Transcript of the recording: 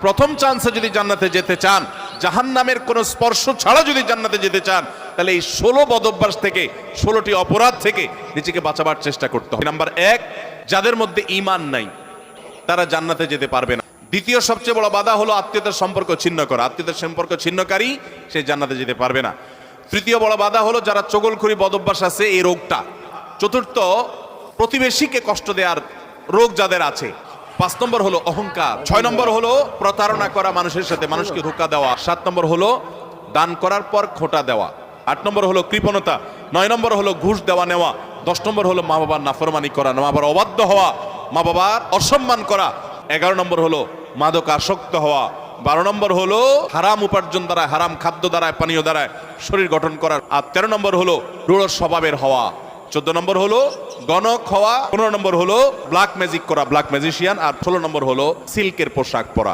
প্রথম চান্সে যদি জান্নাতে যেতে চান, জাহান্নামের কোনো স্পর্শ ছাড়া যদি জান্নাতে যেতে চান, তাহলে এই 16 বদঅভ্যাস থেকে, 16টি অপরাধ থেকে নিজেকে বাঁচাবার চেষ্টা করতে হবে। নাম্বার 1, যাদের মধ্যে ঈমান নাই তারা জান্নাতে যেতে পারবে না। দ্বিতীয় সবচেয়ে বড় বাধা হলো আত্মীয়তার সম্পর্ক ছিন্ন করা। আত্মীয়তার সম্পর্ক ছিন্নকারী সে জান্নাতে যেতে পারবে না। তৃতীয় বড় বাধা হলো যারা চগলখড়ি বদঅভ্যাস আছে, এই রোগটা। চতুর্থ, প্রতিবেশীকে কষ্ট দেওয়ার রোগ যাদের আছে। 5 নম্বর হলো অহংকার। 6 নম্বর হলো প্রতারণা করা, মানুষের সাথে মানুষকে ধোঁকা দেওয়া। 7 নম্বর হলো দান করার পর খোঁটা দেওয়া। 8 নম্বর হলো কৃপণতা। 9 নম্বর হলো ঘুষ দেওয়া নেওয়া। 10 নম্বর হলো মা বাবার নাফরমানি করা, মা বাবার অবাধ্য হওয়া, মা বাবার অসম্মান করা। 11 নম্বর হলো মাদক আসক্ত হওয়া। 12 নম্বর হলো হারাম উপার্জন দ্বারা, হারাম খাদ্য দ্বারা, পানীয় দ্বারা শরীর গঠন করা। আর 13 নম্বর হলো রূঢ় স্বভাবের হওয়া। 14 নম্বর হলো গণক হওয়া। 15 নম্বর হলো ব্ল্যাক ম্যাজিক করা, ব্ল্যাক ম্যাজিশিয়ান। আর 16 নম্বর হলো সিল্কের পোশাক পরা।